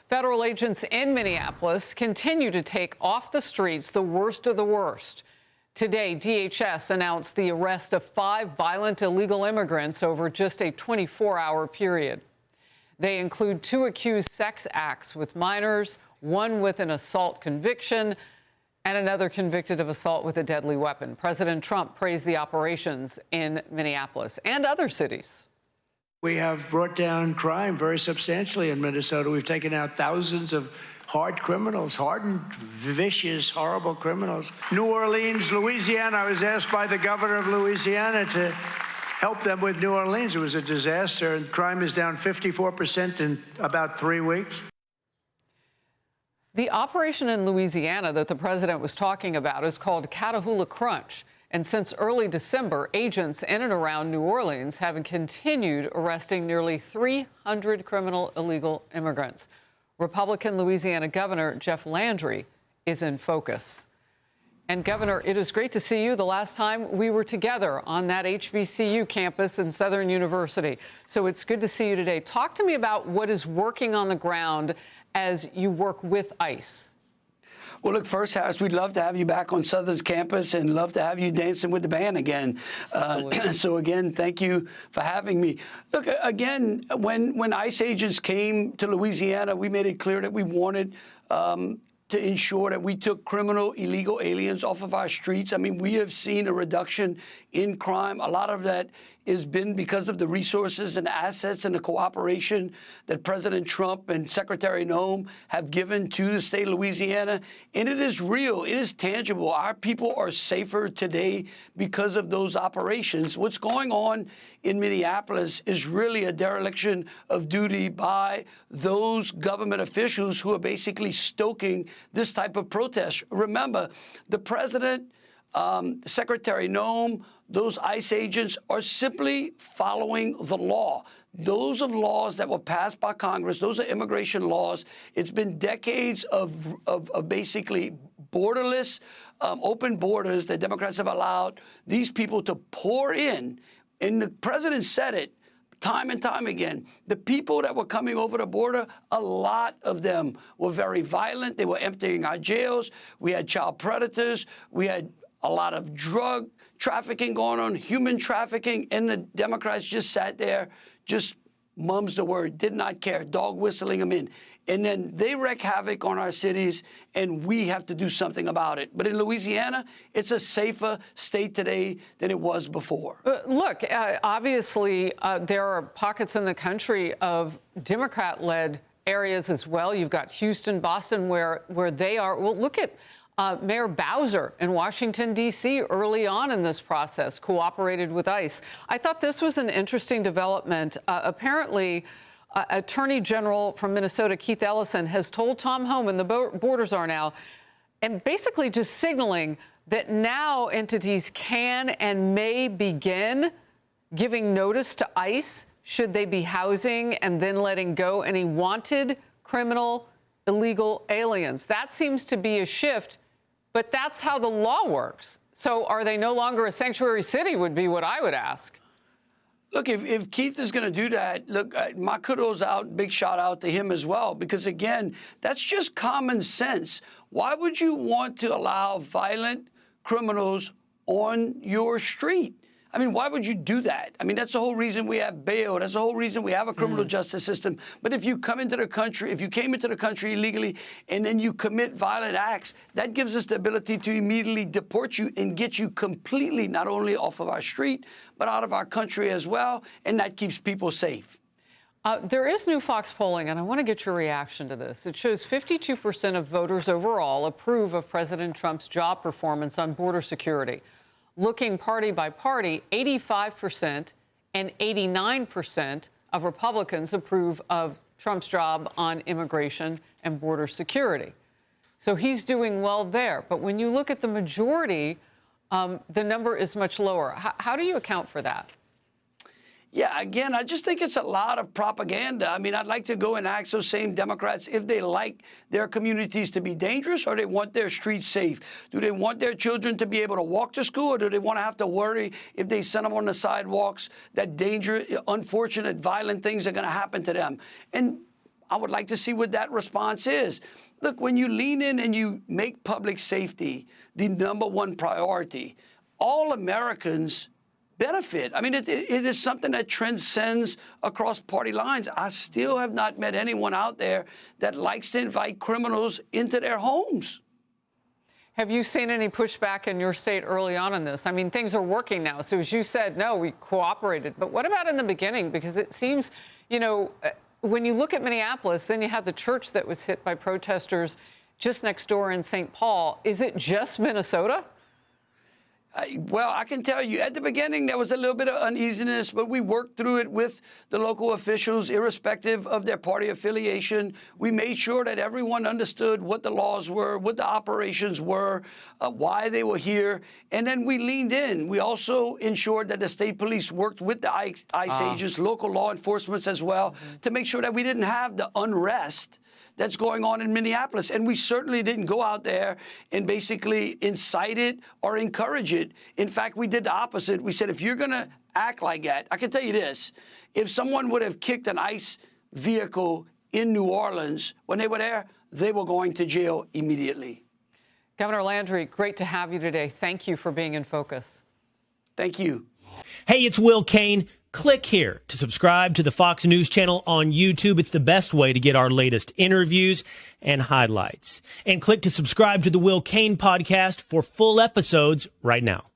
Federal agents in Minneapolis continue to take off the streets the worst of the worst. Today, DHS announced the arrest of 5 violent illegal immigrants over just a 24-hour period. They include 2 accused sex acts with minors, 1 with an assault conviction, and another convicted of assault with a deadly weapon. President Trump praised the operations in Minneapolis and other cities. We have brought down crime very substantially in Minnesota. We've taken out thousands of hard criminals, hardened, vicious, horrible criminals. New Orleans, Louisiana, I was asked by the governor of Louisiana to help them with New Orleans. It was a disaster, and crime is down 54% in about 3 weeks. The operation in Louisiana that the president was talking about is called Catahoula Crunch. And since early December, agents in and around New Orleans have continued arresting nearly 300 criminal illegal immigrants. Republican Louisiana Governor Jeff Landry is in focus. And Governor, it is great to see you. The last time we were together on that HBCU campus in Southern University. So it's good to see you today. Talk to me about what is working on the ground as you work with ICE. Well, look, first, Harris, we'd love to have you back on Southern's campus and love to have you dancing with the band again. So, again, thank you for having me. Look, again, when ICE agents came to Louisiana, we made it clear that we wanted to ensure that we took criminal illegal aliens off of our streets. I mean, we have seen a reduction in crime. A lot of that has been because of the resources and assets and the cooperation that President Trump and Secretary Noem have given to the state of Louisiana. And it is real. It is tangible. Our people are safer today because of those operations. What's going on in Minneapolis is really a dereliction of duty by those government officials who are basically stoking this type of protest. Remember, the president, Secretary Noem, those ICE agents are simply following the law. Those are laws that were passed by Congress. Those are immigration laws. It's been decades of basically borderless, open borders that Democrats have allowed these people to pour in. And the president said it time and time again. The people that were coming over the border, a lot of them were very violent. They were emptying our jails. We had child predators. We had a lot of drug trafficking going on, human trafficking, and the Democrats just sat there, just mum's the word, did not care, dog whistling them in. And then they wreak havoc on our cities, and we have to do something about it. But in Louisiana, it's a safer state today than it was before. Look, obviously, there are pockets in the country of Democrat-led areas as well. You've got Houston, Boston, where they are. Well, look at Mayor Bowser in Washington, D.C. early on in this process cooperated with ICE. I thought this was an interesting development. Apparently, Attorney General from Minnesota, Keith Ellison, has told Tom Homan, the borders are now, and basically just signaling that now entities can and may begin giving notice to ICE should they be housing and then letting go any wanted criminal illegal aliens. That seems to be a shift. But that's how the law works. So are they no longer a sanctuary city would be what I would ask. Look, if Keith is going to do that, look, my kudos out, big shout out to him as well, because, again, that's just common sense. Why would you want to allow violent criminals on your street? I mean, why would you do that? I mean, that's the whole reason we have bail. That's the whole reason we have a criminal justice system. But if you come into the country, if you came into the country illegally and then you commit violent acts, that gives us the ability to immediately deport you and get you completely not only off of our street, but out of our country as well. And that keeps people safe. There is new Fox polling, and I want to get your reaction to this. It shows 52% of voters overall approve of President Trump's job performance on border security. Looking party by party, 85% and 89% of Republicans approve of Trump's job on immigration and border security. So he's doing well there. But when you look at the majority, the number is much lower. How do you account for that? Yeah, again, I just think it's a lot of propaganda. I mean, I'd like to go and ask those same Democrats if they like their communities to be dangerous or they want their streets safe. Do they want their children to be able to walk to school, or do they want to have to worry if they send them on the sidewalks that unfortunate, violent things are going to happen to them? And I would like to see what that response is. Look, when you lean in and you make public safety the #1 priority, all Americans benefit. I mean, it is something that transcends across party lines. I still have not met anyone out there that likes to invite criminals into their homes. Have you seen any pushback in your state early on in this? I mean, things are working now. So as you said, no, we cooperated. But what about in the beginning? Because it seems, you know, when you look at Minneapolis, then you had the church that was hit by protesters just next door in St. Paul. Is it just Minnesota? Well, I can tell you, at the beginning, there was a little bit of uneasiness, but we worked through it with the local officials, irrespective of their party affiliation. We made sure that everyone understood what the laws were, what the operations were, why they were here, and then we leaned in. We also ensured that the state police worked with the ICE agents, local law enforcement as well, to make sure that we didn't have the unrest that's going on in Minneapolis. And we certainly didn't go out there and basically incite it or encourage it. In fact, we did the opposite. We said, if you're going to act like that, I can tell you this, if someone would have kicked an ICE vehicle in New Orleans when they were there, they were going to jail immediately. Governor Landry, great to have you today. Thank you for being in focus. Thank you. Hey, it's Will Kane. Click here to subscribe to the Fox News channel on YouTube. It's the best way to get our latest interviews and highlights. And click to subscribe to the Will Kane podcast for full episodes right now.